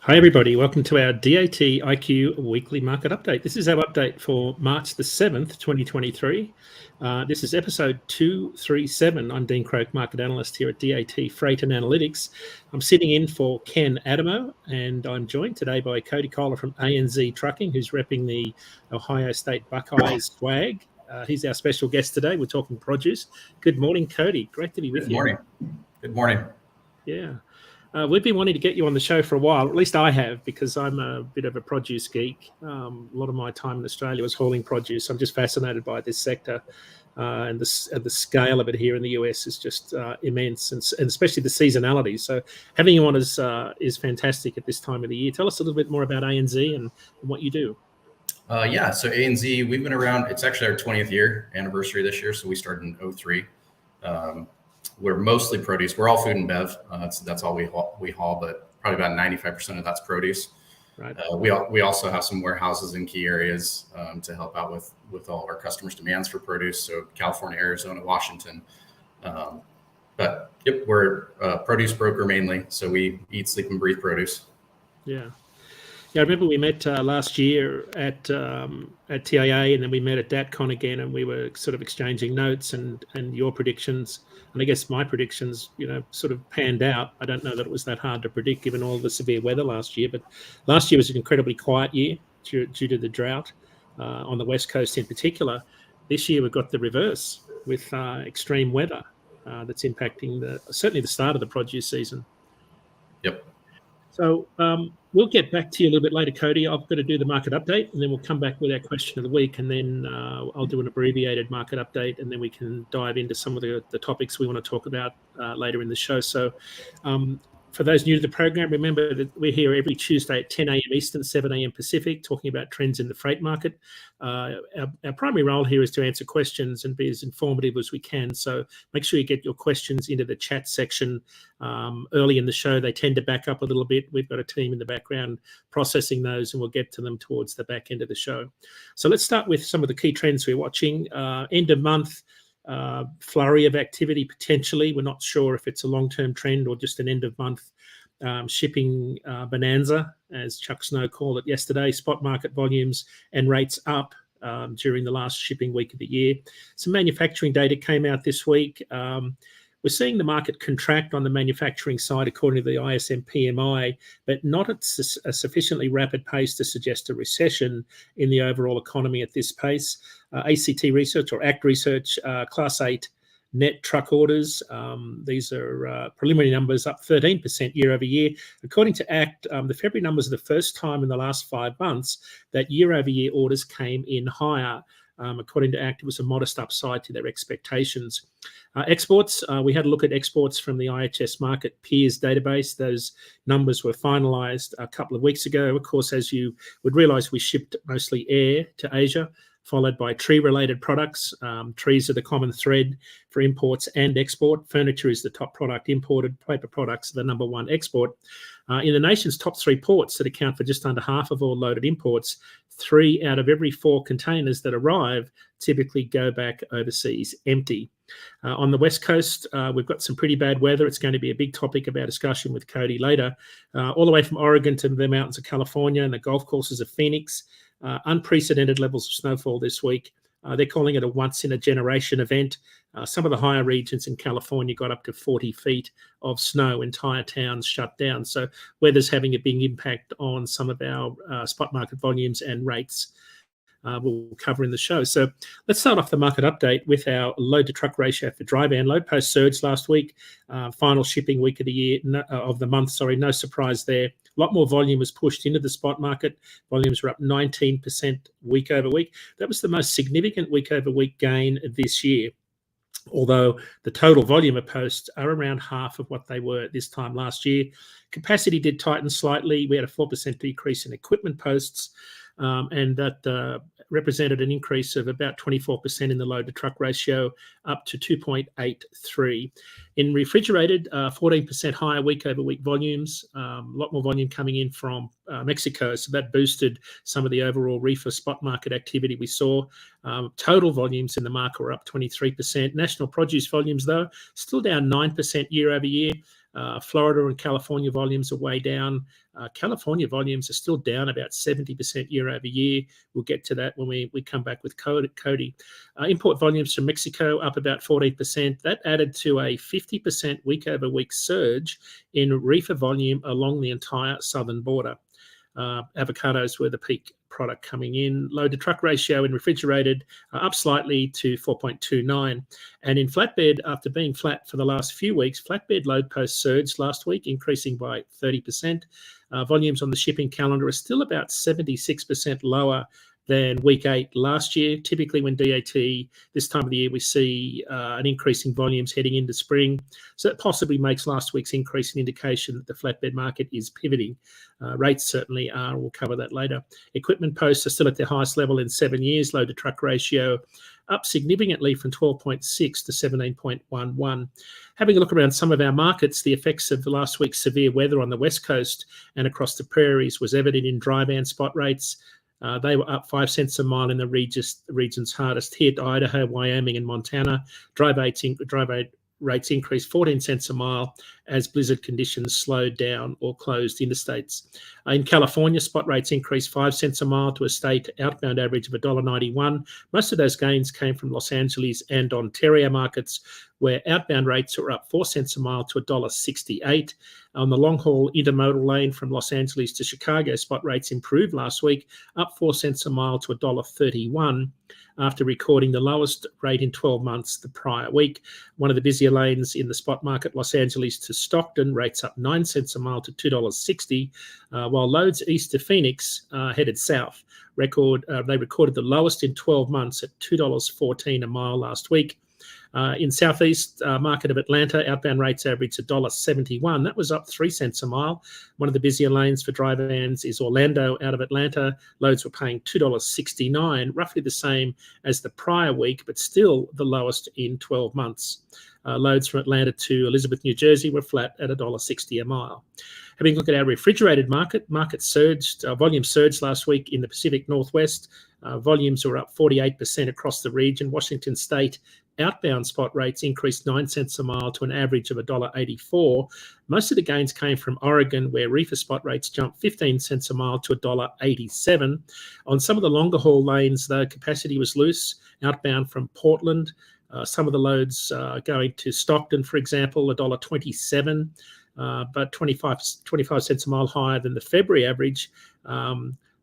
Hi everybody, welcome to our DAT IQ weekly market update. This is our update for March the 7th, 2023. This is episode 237. I'm Dean Croak, market analyst here at DAT Freight and Analytics. I'm sitting in for Ken Adamo, and I'm joined today by Cody Kohler from ANZ Trucking, who's repping the Ohio State Buckeyes swag. He's our special guest today. We're talking produce. Good morning, Cody. Great to be with you. Good morning. Yeah. We've been wanting to get you on the show for a while. At least I have, because I'm a bit of a produce geek. A lot of my time in Australia was hauling produce. I'm just fascinated by this sector, and the scale of it here in the US is just immense, and especially the seasonality. So having you on is fantastic at this time of the year. Tell us a little bit more about ANZ and what you do. So ANZ, we've been around. It's actually our 20th year anniversary this year. So we started in 2003. We're mostly produce. We're all food and bev. That's all we haul, but probably about 95% of that's produce. Right. We also have some warehouses in key areas to help out with all of our customers' demands for produce. So California, Arizona, Washington. But yep, we're a produce broker mainly. So we eat, sleep, and breathe produce. Yeah. Yeah, I remember we met last year at TIA, and then we met at DATCon again, and we were sort of exchanging notes and your predictions. And I guess my predictions, sort of panned out. I don't know that it was that hard to predict given all the severe weather last year, but last year was an incredibly quiet year due to the drought on the West Coast in particular. This year we've got the reverse with extreme weather that's impacting certainly the start of the produce season. Yep. So we'll get back to you a little bit later, Cody. I've got to do the market update, and then we'll come back with our question of the week, and then I'll do an abbreviated market update, and then we can dive into some of the topics we want to talk about later in the show. So for those new to the program, remember that we're here every Tuesday at 10 a.m. Eastern, 7 a.m. Pacific, talking about trends in the freight market. Our primary role here is to answer questions and be as informative as we can. So make sure you get your questions into the chat section early in the show. They tend to back up a little bit. We've got a team in the background processing those, and we'll get to them towards the back end of the show. So let's start with some of the key trends we're watching. End of month. Flurry of activity potentially. We're not sure if it's a long-term trend or just an end-of-month shipping bonanza, as Chuck Snow called it yesterday. Spot market volumes and rates up during the last shipping week of the year. Some manufacturing data came out this week. We're seeing the market contract on the manufacturing side according to the ISM PMI, but not at a sufficiently rapid pace to suggest a recession in the overall economy at this pace. ACT Research or ACT Research, Class 8 net truck orders. These are preliminary numbers up 13% year over year. According to ACT, the February numbers are the first time in the last 5 months that year over year orders came in higher. According to ACT, it was a modest upside to their expectations. Exports, we had a look at exports from the IHS Market Peers database. Those numbers were finalized a couple of weeks ago. Of course, as you would realize, we shipped mostly air to Asia, followed by tree-related products. Trees are the common thread for imports and export. Furniture is the top product imported. Paper products are the number one export. In the nation's top 3 ports that account for just under half of all loaded imports, 3 out of every 4 containers that arrive typically go back overseas empty. On the West Coast, we've got some pretty bad weather. It's going to be a big topic of our discussion with Cody later. All the way from Oregon to the mountains of California and the golf courses of Phoenix. Unprecedented levels of snowfall this week. They're calling it a once-in-a-generation event. Some of the higher regions in California got up to 40 feet of snow. Entire towns shut down. So weather's having a big impact on some of our spot market volumes and rates. We'll cover in the show. So let's start off the market update with our load-to-truck ratio for dry van load. Post surge last week, final shipping week of the year, of the month. Sorry, no surprise there. A lot more volume was pushed into the spot market. Volumes were up 19% week over week. That was the most significant week over week gain this year, although the total volume of posts are around half of what they were at this time last year. Capacity did tighten slightly. We had a 4% decrease in equipment posts, and that represented an increase of about 24% in the load-to-truck ratio, up to 2.83. In refrigerated, 14% higher week-over-week volumes, a lot more volume coming in from Mexico, so that boosted some of the overall reefer spot market activity we saw. Total volumes in the market were up 23%. National produce volumes, though, still down 9% year over year. Florida and California volumes are way down. California volumes are still down about 70% year over year. We'll get to that when we come back with Cody. Import volumes from Mexico up about 14%. That added to a 50% week over week surge in reefer volume along the entire southern border. Avocados were the peak product coming in. Load to truck ratio in refrigerated up slightly to 4.29. And in flatbed, after being flat for the last few weeks, flatbed load post surged last week, increasing by 30%. Volumes on the shipping calendar are still about 76% lower than week 8 last year. Typically when DAT, this time of the year, we see an increase in volumes heading into spring. So that possibly makes last week's increase an indication that the flatbed market is pivoting. Rates certainly are. We'll cover that later. Equipment posts are still at their highest level in 7 years. Load to truck ratio up significantly from 12.6 to 17.11. Having a look around some of our markets, the effects of the last week's severe weather on the West Coast and across the prairies was evident in dry van spot rates. They were up 5 cents a mile in the regions hardest hit, Idaho, Wyoming, and Montana. Dry van rates increased 14 cents a mile as blizzard conditions slowed down or closed interstates. In California, spot rates increased 5 cents a mile to a state outbound average of $1.91. Most of those gains came from Los Angeles and Ontario markets, where outbound rates were up 4 cents a mile to $1.68. On the long-haul intermodal lane from Los Angeles to Chicago, spot rates improved last week, up 4 cents a mile to $1.31 after recording the lowest rate in 12 months the prior week. One of the busier lanes in the spot market, Los Angeles to Stockton, rates up 9 cents a mile to $2.60, while loads east to Phoenix headed south. They recorded the lowest in 12 months at $2.14 a mile last week. In southeast market of Atlanta, outbound rates averaged $1.71. That was up 3 cents a mile. One of the busier lanes for dry vans is Orlando out of Atlanta. Loads were paying $2.69, roughly the same as the prior week, but still the lowest in 12 months. Loads from Atlanta to Elizabeth, New Jersey were flat at $1.60 a mile. Having a look at our refrigerated market surged, volume surged last week in the Pacific Northwest. Volumes were up 48% across the region. Washington State outbound spot rates increased 9 cents a mile to an average of $1.84. Most of the gains came from Oregon, where reefer spot rates jumped 15 cents a mile to $1.87. On some of the longer haul lanes, though, capacity was loose. Outbound from Portland, some of the loads going to Stockton, for example, $1.27, but 25 cents a mile higher than the February average.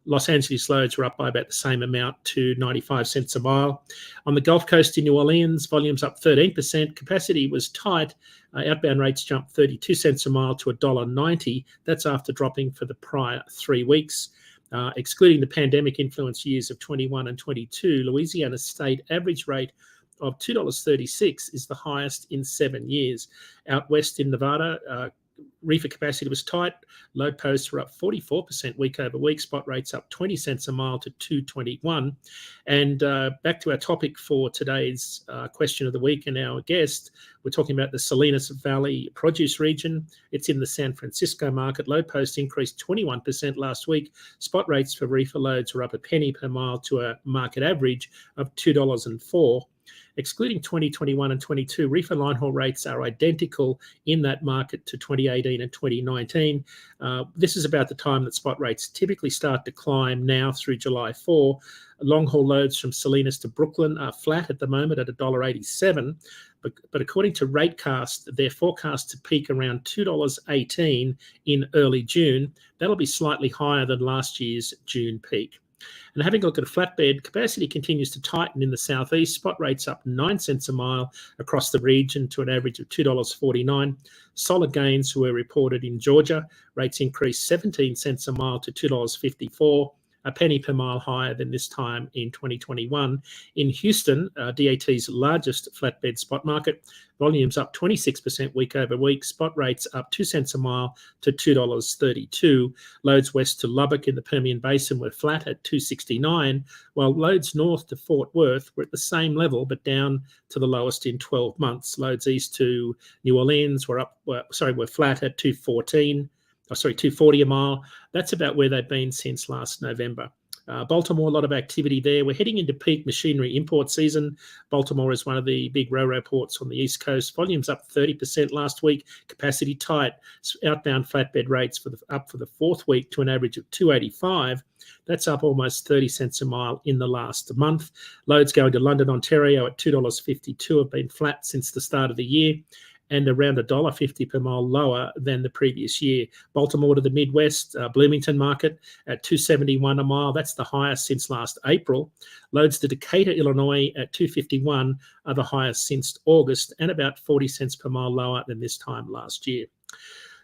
Los Angeles loads were up by about the same amount to 95 cents a mile. On the Gulf Coast in New Orleans, volumes up 13%. Capacity was tight. Outbound rates jumped 32 cents a mile to $1.90. That's after dropping for the prior 3 weeks. Excluding the pandemic-influenced years of 21 and 22, Louisiana's state average rate of $2.36 is the highest in 7 years. Out west in Nevada, reefer capacity was tight. Load posts were up 44% week over week. Spot rates up 20 cents a mile to $2.21. And back to our topic for today's question of the week and our guest, we're talking about the Salinas Valley produce region. It's in the San Francisco market. Load posts increased 21% last week. Spot rates for reefer loads were up a penny per mile to a market average of $2.04. Excluding 2021 and 22, reefer line haul rates are identical in that market to 2018 and 2019. This is about the time that spot rates typically start to climb now through July 4. Long haul loads from Salinas to Brooklyn are flat at the moment at $1.87, but according to Ratecast, they're forecast to peak around $2.18 in early June. That'll be slightly higher than last year's June peak. And having a look at a flatbed, capacity continues to tighten in the southeast. Spot rates up 9 cents a mile across the region to an average of $2.49. Solid gains were reported in Georgia. Rates increased 17 cents a mile to $2.54, a penny per mile higher than this time in 2021. In Houston, DAT's largest flatbed spot market, volumes up 26% week over week. Spot rates up 2 cents a mile to $2.32. Loads west to Lubbock in the Permian Basin were flat at $2.69, while loads north to Fort Worth were at the same level but down to the lowest in 12 months. Loads east to New Orleans were flat at $2.40 a mile. That's about where they've been since last November. Baltimore, a lot of activity there. We're heading into peak machinery import season. Baltimore is one of the big ro-ro ports on the East Coast. Volumes up 30% last week. Capacity tight. Outbound flatbed rates up for the fourth week to an average of 285. That's up almost 30 cents a mile in the last month. Loads going to London, Ontario at $2.52 have been flat since the start of the year, and around $1.50 per mile lower than the previous year. Baltimore to the Midwest, Bloomington market at $2.71 a mile. That's the highest since last April. Loads to Decatur, Illinois at $2.51 are the highest since August, and about 40 cents per mile lower than this time last year.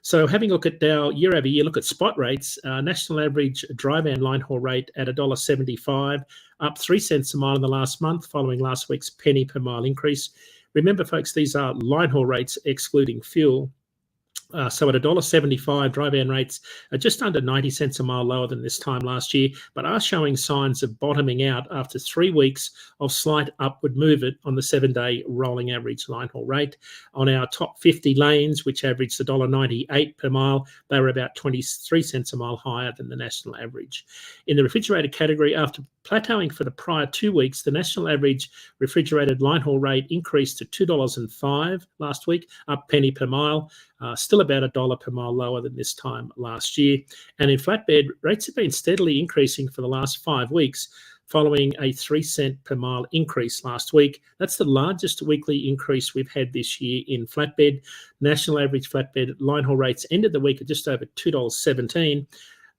So having a look at our year over year, look at spot rates, national average dry van line haul rate at $1.75, up 3 cents a mile in the last month, following last week's penny per mile increase. Remember, folks, these are line haul rates excluding fuel. So at $1.75, dry van rates are just under 90 cents a mile lower than this time last year, but are showing signs of bottoming out after 3 weeks of slight upward movement on the 7-day rolling average line haul rate. On our top 50 lanes, which averaged $1.98 per mile, they were about 23 cents a mile higher than the national average. In the refrigerated category, after plateauing for the prior 2 weeks, the national average refrigerated line haul rate increased to $2.05 last week, up penny per mile. Still about $1 per mile lower than this time last year. And in flatbed, rates have been steadily increasing for the last 5 weeks, following a 3 cent per mile increase last week. That's the largest weekly increase we've had this year in flatbed. National average flatbed line haul rates ended the week at just over $2.17.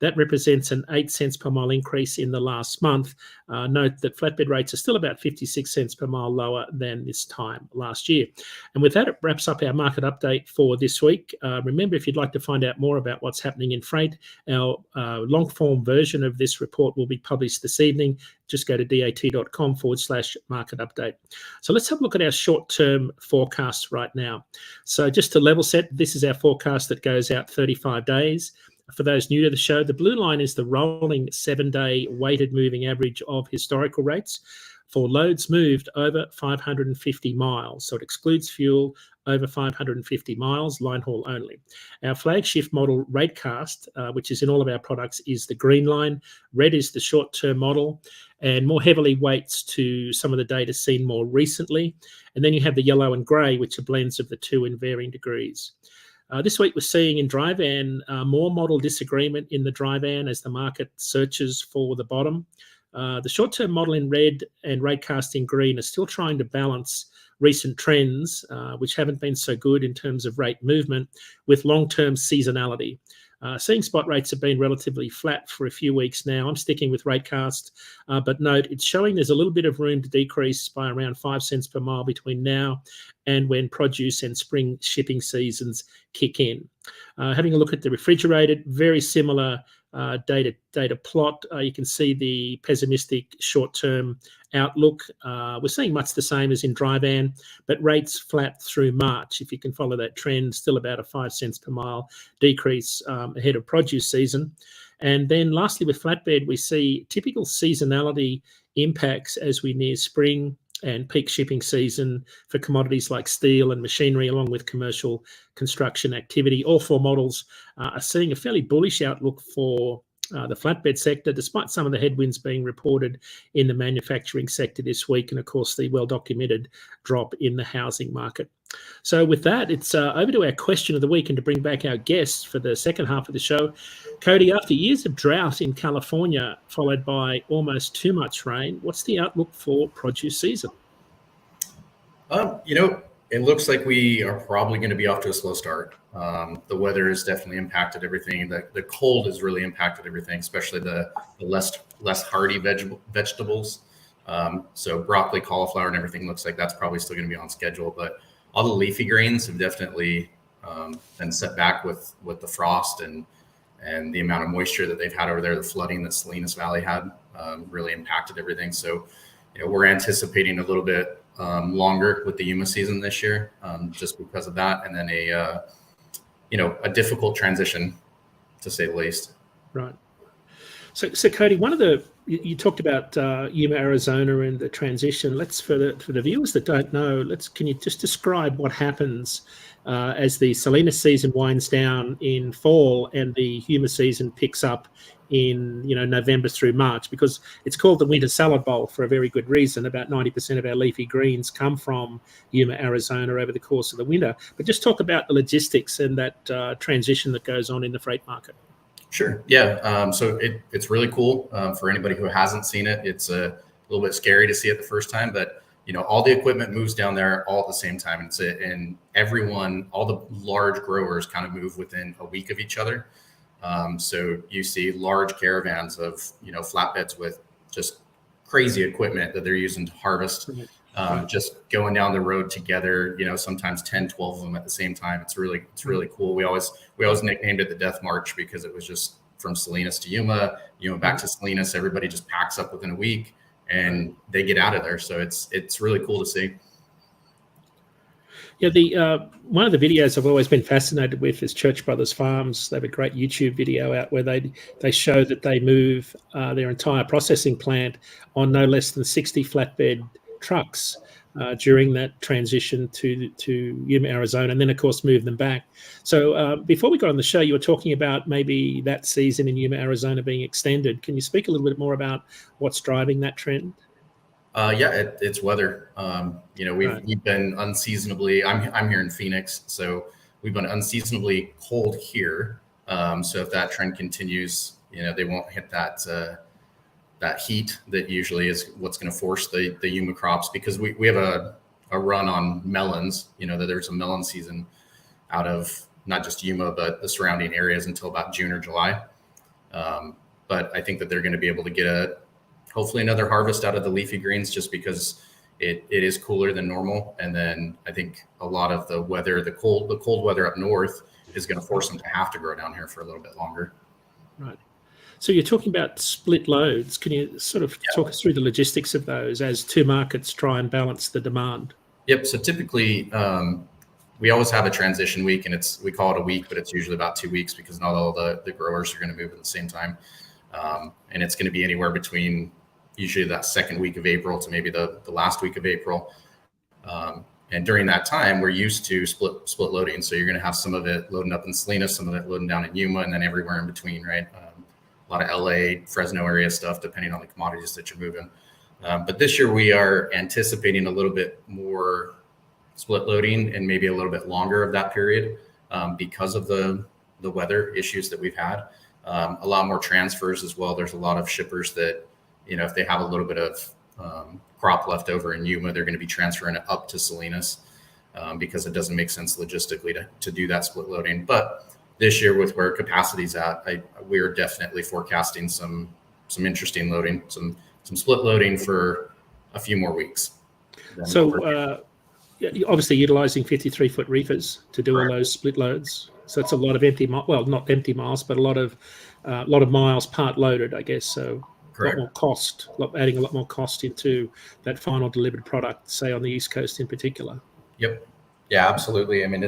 That represents an 8 cents per mile increase in the last month. Note that flatbed rates are still about 56 cents per mile lower than this time last year. And with that, it wraps up our market update for this week. Remember, if you'd like to find out more about what's happening in freight, our long-form version of this report will be published this evening. Just go to dat.com/market update. So let's have a look at our short-term forecast right now. So just to level set, this is our forecast that goes out 35 days. For those new to the show, the blue line is the rolling 7-day weighted moving average of historical rates for loads moved over 550 miles. So it excludes fuel over 550 miles, line haul only. Our flagship model Ratecast, which is in all of our products, is the green line. Red is the short-term model, and more heavily weights to some of the data seen more recently. And then you have the yellow and grey, which are blends of the two in varying degrees. This week we're seeing in dry van more model disagreement in the dry van as the market searches for the bottom. The short-term model in red and Ratecast in green are still trying to balance recent trends, which haven't been so good in terms of rate movement, with long-term seasonality. Seeing spot rates have been relatively flat for a few weeks now. I'm sticking with Ratecast, but note it's showing there's a little bit of room to decrease by around 5 cents per mile between now and when produce and spring shipping seasons kick in. Having a look at the refrigerated, very similar data plot. You can see the pessimistic short-term outlook. We're seeing much the same as in dry van, but rates flat through March. If you can follow that trend, still about a 5 cents per mile decrease ahead of produce season. And then lastly, with flatbed, we see typical seasonality impacts as we near spring and peak shipping season for commodities like steel and machinery, along with commercial construction activity. All four models are seeing a fairly bullish outlook for the flatbed sector, despite some of the headwinds being reported in the manufacturing sector this week, and of course the well-documented drop in the housing market. So with that, it's over to our question of the week, and to bring back our guests for the second half of the show. Cody, after years of drought in California, followed by almost too much rain, what's the outlook for produce season? It looks like we are probably going to be off to a slow start. The weather has definitely impacted everything. The cold has really impacted everything, especially the less hardy vegetables. So broccoli, cauliflower, and everything looks like that's probably still going to be on schedule. But all the leafy greens have definitely been set back with the frost and the amount of moisture that they've had over there. The flooding that Salinas Valley had really impacted everything. So we're anticipating a little bit longer with the Yuma season this year, just because of that, and then a difficult transition, to say the least. Right. So Cody, one of the You talked about Yuma, Arizona, and the transition. For the viewers that don't know, can you just describe what happens as the Salinas season winds down in fall and the Yuma season picks up in November through March? Because it's called the Winter Salad Bowl for a very good reason. About 90% of our leafy greens come from Yuma, Arizona over the course of the winter. But just talk about the logistics and that transition that goes on in the freight market. Sure. Yeah. So it's really cool for anybody who hasn't seen it. It's a little bit scary to see it the first time, but all the equipment moves down there all at the same time. And everyone, all the large growers kind of move within a week of each other. So you see large caravans of flatbeds with just crazy equipment that they're using to harvest. Just going down the road together, sometimes 10, 12 of them at the same time. It's really cool. We always nicknamed it the Death March because it was just from Salinas to Yuma back to Salinas. Everybody just packs up within a week and they get out of there. So it's really cool to see. Yeah, the one of the videos I've always been fascinated with is Church Brothers Farms. They have a great YouTube video out where they show that they move their entire processing plant on no less than 60 flatbed trucks during that transition to Yuma, Arizona, and then of course move them back. So before we got on the show, you were talking about maybe that season in Yuma, Arizona being extended. Can you speak a little bit more about what's driving that trend? It's weather. We've been unseasonably. I'm here in Phoenix, so we've been unseasonably cold here. So if that trend continues, they won't hit that heat that usually is what's going to force the Yuma crops, because we have a run on melons. That there's a melon season out of not just Yuma but the surrounding areas until about June or July. But I think that they're going to be able to get hopefully another harvest out of the leafy greens, just because it is cooler than normal. And then I think a lot of the weather, the cold weather up north is going to force them to have to grow down here for a little bit longer. Right. So you're talking about split loads. Can you sort of talk us through the logistics of those as two markets try and balance the demand? Yep. So typically we always have a transition week, and we call it a week, but it's usually about 2 weeks because not all the growers are going to move at the same time. And it's going to be anywhere between usually that second week of April to maybe the last week of April. And during that time, we're used to split loading. So you're going to have some of it loading up in Salinas, some of it loading down in Yuma, and then everywhere in between, right? A lot of LA, Fresno area stuff, depending on the commodities that you're moving. But this year we are anticipating a little bit more split loading and maybe a little bit longer of that period because of the weather issues that we've had. A lot more transfers as well. There's a lot of shippers that, if they have a little bit of crop left over in Yuma, they're going to be transferring it up to Salinas because it doesn't make sense logistically to do that split loading. But this year, with where capacity's at, we're definitely forecasting some interesting loading, some split loading for a few more weeks. So obviously utilizing 53-foot reefers to do all those split loads. So it's a lot of not empty miles, but a lot of miles part loaded, I guess. So correct. A lot more cost, adding a lot more cost into that final delivered product, say on the East Coast in particular. Yep. Yeah, absolutely. I mean,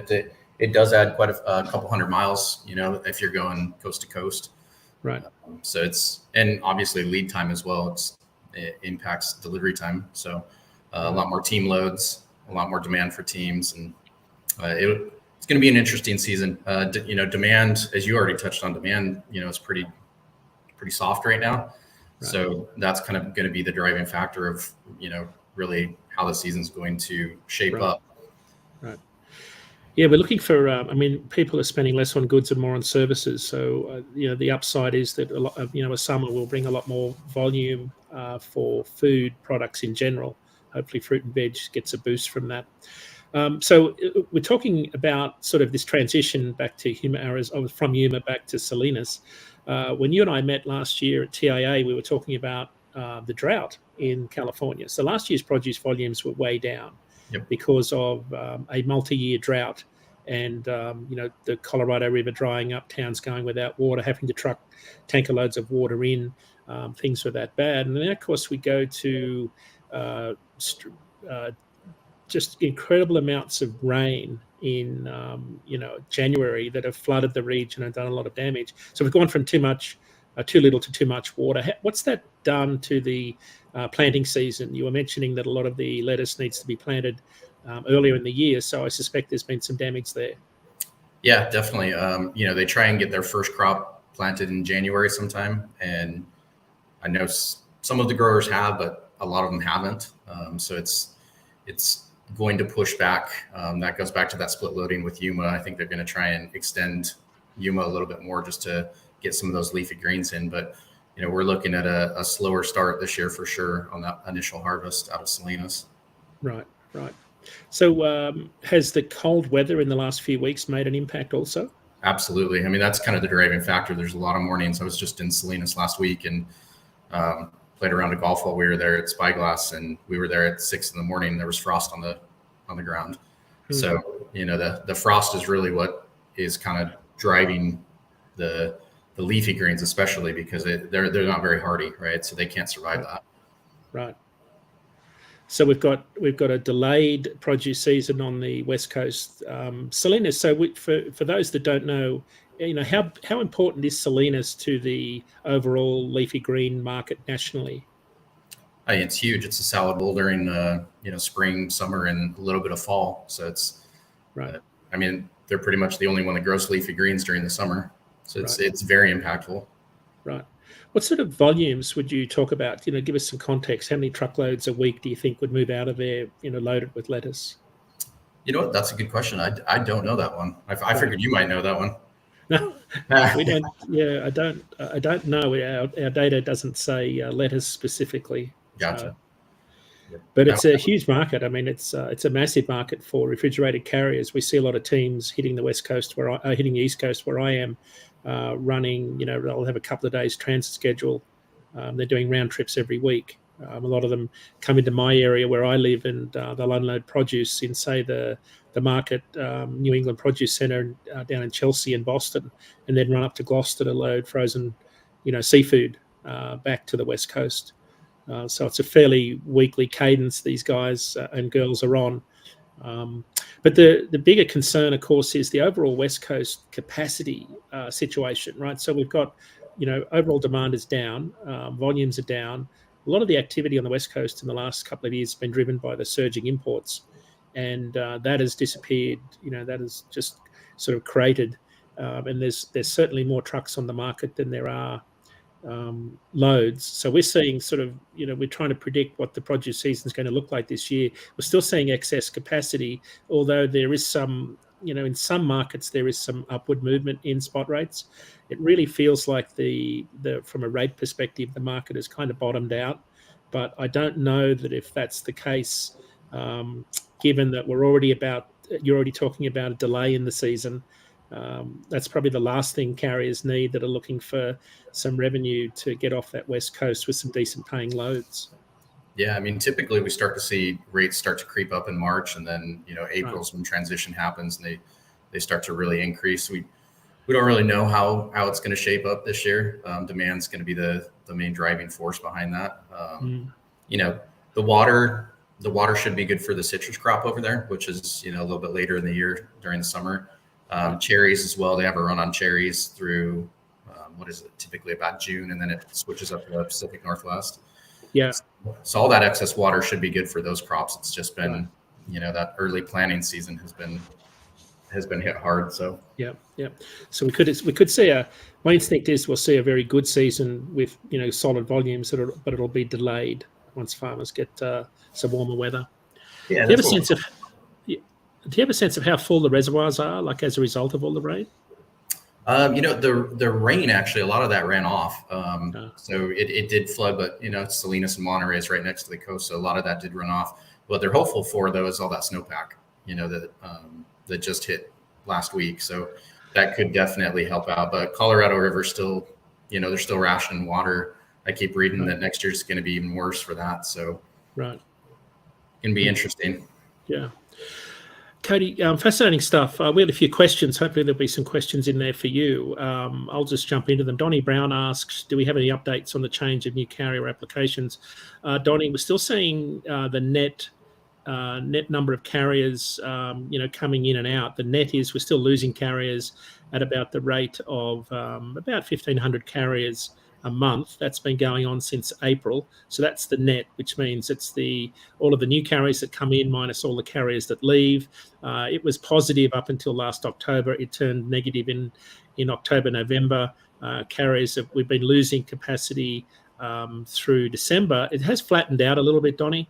it does add quite a couple hundred miles, if you're going coast to coast. Right. So and obviously lead time as well. It impacts delivery time. So a lot more team loads, a lot more demand for teams, and it's going to be an interesting season. Demand, as you already touched on, demand, is pretty soft right now. Right. So that's kind of going to be the driving factor of, really how the season's going to shape up. Right. Yeah, we're looking for. People are spending less on goods and more on services. So, the upside is that a summer will bring a lot more volume for food products in general. Hopefully, fruit and veg gets a boost from that. So, we're talking about sort of this transition back to Yuma, Arizona, from Yuma back to Salinas. When you and I met last year at TIA, we were talking about the drought in California. So last year's produce volumes were way down. Yep. Because of a multi-year drought and, the Colorado River drying up, towns going without water, having to truck tanker loads of water in, things were that bad. And then, of course, we go to just incredible amounts of rain in, January that have flooded the region and done a lot of damage. So we've gone from too much too little to too much water. What's that done to the planting season? You were mentioning that a lot of the lettuce needs to be planted earlier in the year, so I suspect there's been some damage there. Yeah, definitely. They try and get their first crop planted in January sometime, and I know some of the growers have, but a lot of them haven't. So it's going to push back. That goes back to that split loading with Yuma. I think they're going to try and extend Yuma a little bit more just to get some of those leafy greens in. But we're looking at a slower start this year for sure on that initial harvest out of Salinas. Right. So has the cold weather in the last few weeks made an impact also? Absolutely. I mean, that's kind of the driving factor. There's a lot of mornings. I was just in Salinas last week and played around a golf while we were there at Spyglass, and we were there at 6 a.m. There was frost on the ground. So, the frost is really what is kind of driving the leafy greens, especially because they're not very hardy, right? So they can't survive that. Right. So we've got a delayed produce season on the West Coast, Salinas. So for those that don't know, how important is Salinas to the overall leafy green market nationally? I mean, it's huge. It's a salad bowl during spring, summer, and a little bit of fall. So it's right. They're pretty much the only one that grows leafy greens during the summer. So it's very impactful. Right. What sort of volumes would you talk about? Give us some context. How many truckloads a week do you think would move out of there, loaded with lettuce? You know what? That's a good question. I don't know that one. I figured you might know that one. No, we don't. Yeah, I don't know. Our data doesn't say lettuce specifically. Gotcha. But it's a huge market. I mean, it's a massive market for refrigerated carriers. We see a lot of teams hitting the West Coast, hitting the East Coast, where I am, running. They'll have a couple of days transit schedule. They're doing round trips every week. A lot of them come into my area where I live, and they'll unload produce in, say, the market, New England Produce Center down in Chelsea and Boston, and then run up to Gloucester to load frozen, seafood back to the West Coast. So it's a fairly weekly cadence these guys and girls are on. But the bigger concern, of course, is the overall West Coast capacity situation, right? So we've got, overall demand is down, volumes are down. A lot of the activity on the West Coast in the last couple of years has been driven by the surging imports, and that has disappeared. That has just sort of created, and there's certainly more trucks on the market than there are loads. So we're seeing sort of, we're trying to predict what the produce season is going to look like this year. We're still seeing excess capacity, although there is some, in some markets, there is some upward movement in spot rates. It really feels like from a rate perspective, the market has kind of bottomed out. But I don't know that if that's the case, given that you're already talking about a delay in the season. That's probably the last thing carriers need that are looking for some revenue to get off that West Coast with some decent paying loads. Yeah, typically we start to see rates start to creep up in March, and then April's when transition happens, and they start to really increase. We don't really know how it's going to shape up this year. Demand's going to be the main driving force behind that. The water should be good for the citrus crop over there, which is a little bit later in the year during the summer. Cherries as well. They have a run on cherries through typically about June, and then it switches up to the Pacific Northwest. Yeah. So all that excess water should be good for those crops. It's just been, that early planting season has been hit hard. So yeah. So we could see my instinct is we'll see a very good season with solid volumes, but it'll be delayed once farmers get some warmer weather. Yeah. Do you have a sense of how full the reservoirs are, like as a result of all the rain? The rain, actually, a lot of that ran off. So it did flood, but Salinas and Monterey is right next to the coast, so a lot of that did run off. What they're hopeful for, though, is all that snowpack, that just hit last week. So that could definitely help out. But Colorado River still, they're still rationing water. I keep reading that next year's going to be even worse for that. So right, can be interesting. Yeah. Cody, fascinating stuff. We had a few questions. Hopefully there'll be some questions in there for you. I'll just jump into them. Donnie Brown asks, do we have any updates on the change of new carrier applications? Donnie, we're still seeing the net number of carriers, coming in and out. The net is we're still losing carriers at about the rate of about 1,500 carriers a month. That's been going on since April. So that's the net, which means it's all of the new carriers that come in minus all the carriers that leave. It was positive up until last October. It turned negative in October, November. Carriers we've been losing capacity through December. It has flattened out a little bit, Donnie.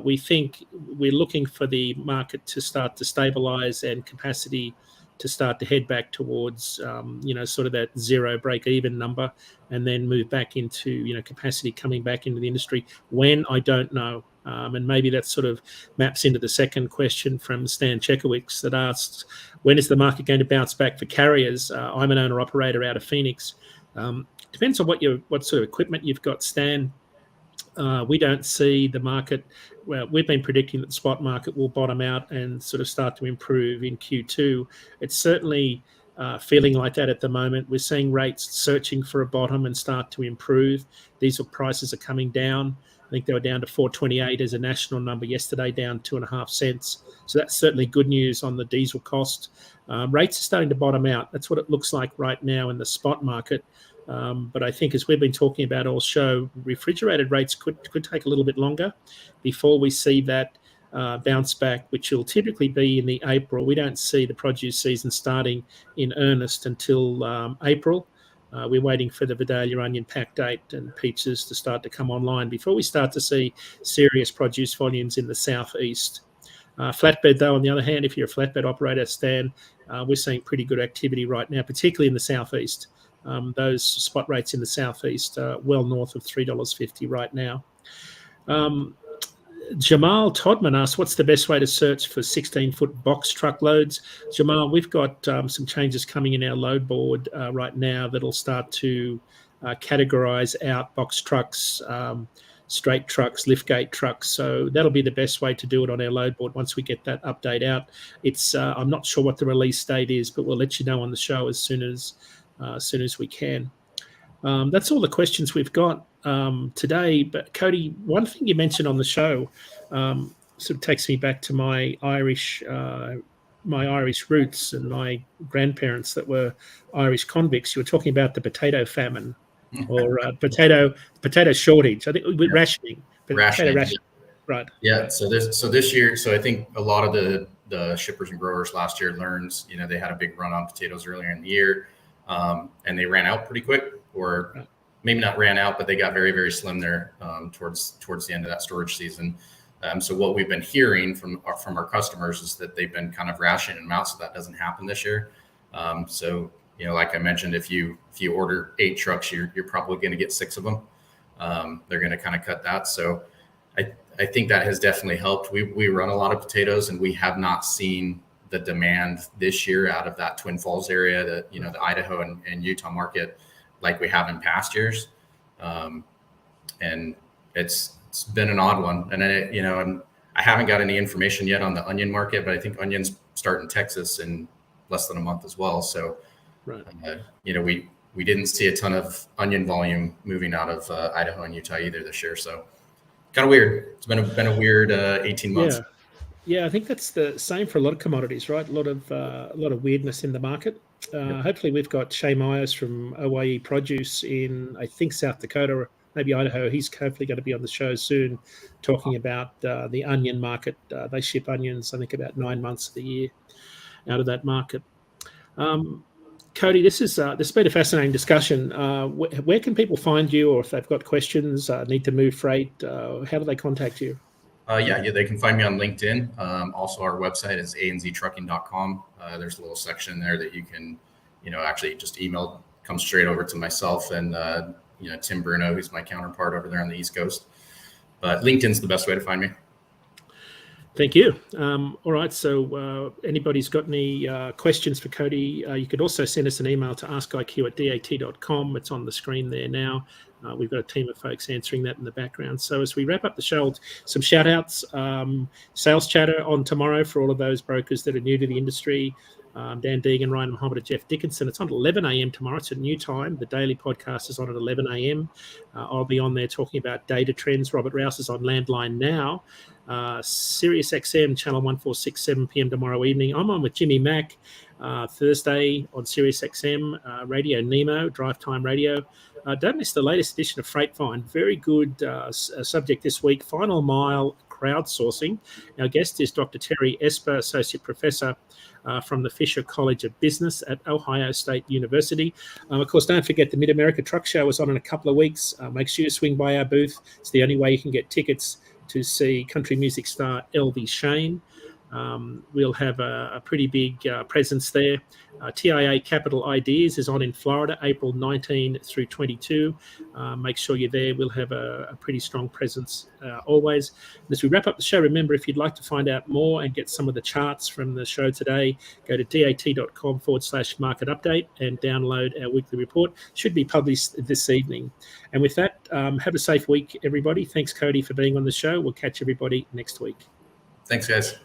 We think we're looking for the market to start to stabilize and capacity to start to head back towards, sort of that zero break-even number, and then move back into, capacity coming back into the industry. When, I don't know. And maybe that sort of maps into the second question from Stan Chekowicz that asks, when is the market going to bounce back for carriers? I'm an owner-operator out of Phoenix. Depends on what sort of equipment you've got, Stan. We don't see the market. Well, we've been predicting that the spot market will bottom out and sort of start to improve in Q2. It's certainly feeling like that at the moment. We're seeing rates searching for a bottom and start to improve. Diesel prices are coming down. I think they were down to 428 as a national number yesterday, down 2.5 cents. So that's certainly good news on the diesel cost. Rates are starting to bottom out. That's what it looks like right now in the spot market. But I think, as we've been talking about all show, refrigerated rates could take a little bit longer before we see that bounce back, which will typically be in the April. We don't see the produce season starting in earnest until April. We're waiting for the Vidalia onion pack date and peaches to start to come online before we start to see serious produce volumes in the southeast. Flatbed, though, on the other hand, if you're a flatbed operator, Stan, we're seeing pretty good activity right now, particularly in the southeast. Those spot rates in the southeast are well north of $3.50 right now. Jamal Todman asked, what's the best way to search for 16-foot box truck loads? Jamal, we've got some changes coming in our load board right now that'll start to categorize out box trucks, straight trucks, liftgate trucks. So that'll be the best way to do it on our load board once we get that update out. It's I'm not sure what the release date is, but we'll let you know on the show as soon as we can. That's all the questions we've got today. But Cody, one thing you mentioned on the show sort of takes me back to my Irish roots and my grandparents that were Irish convicts. You were talking about the potato famine or potato shortage. I think rationing. Rationing. Right. Yeah. So this year, I think a lot of the shippers and growers last year learned, they had a big run on potatoes earlier in the year. And they ran out pretty quick, or maybe not ran out, but they got very, very slim there towards the end of that storage season. So what we've been hearing from our customers is that they've been kind of rationing them out, so that doesn't happen this year. So like I mentioned, if you order 8 trucks, you're probably going to get 6 of them. They're going to kind of cut that. So I think that has definitely helped. We run a lot of potatoes, and we have not seen the demand this year out of that Twin Falls area, the Idaho and Utah market, like we have in past years. And it's been an odd one. And I haven't got any information yet on the onion market, but I think onions start in Texas in less than a month as well. So, right. We didn't see a ton of onion volume moving out of Idaho and Utah either this year. So kind of weird. It's been a weird 18 months. Yeah, I think that's the same for a lot of commodities, right? A lot of weirdness in the market. Hopefully, we've got Shay Myers from OYE Produce in, I think, South Dakota, or maybe Idaho. He's hopefully going to be on the show soon, talking about the onion market. They ship onions, I think, about 9 months of the year out of that market. Cody, this has been a fascinating discussion. Where can people find you, or if they've got questions, need to move freight, how do they contact you? They can find me on LinkedIn. Also, our website is anztrucking.com. There's a little section there that you can, actually just email, comes straight over to myself and, Tim Bruno, who's my counterpart over there on the East Coast. But LinkedIn's the best way to find me. Thank you. All right. So anybody's got any questions for Cody, you could also send us an email to askiq@dat.com. It's on the screen there now. We've got a team of folks answering that in the background. So as we wrap up the show, some shout outs, sales chatter on tomorrow for all of those brokers that are new to the industry. Dan Deegan, Ryan Muhammad, and Jeff Dickinson. It's on at 11 a.m. tomorrow. It's a new time. The daily podcast is on at 11 a.m. I'll be on there talking about data trends. Robert Rouse is on Landline Now. Sirius XM, channel 146, 7 p.m. tomorrow evening. I'm on with Jimmy Mack. Thursday on Sirius XM, Radio Nemo, Drive Time Radio. Don't miss the latest edition of Freight Find. Very good subject this week, final mile crowdsourcing. Our guest is Dr. Terry Esper, Associate Professor from the Fisher College of Business at Ohio State University. Of course, don't forget the Mid-America Truck Show is on in a couple of weeks. Make sure you swing by our booth. It's the only way you can get tickets to see country music star L.V. Shane. We'll have a pretty big presence there. TIA Capital Ideas is on in Florida, April 19 through 22. Make sure you're there. We'll have a pretty strong presence always. And as we wrap up the show, remember, if you'd like to find out more and get some of the charts from the show today, go to dat.com/market update and download our weekly report. Should be published this evening. And with that, have a safe week, everybody. Thanks, Cody, for being on the show. We'll catch everybody next week. Thanks, guys.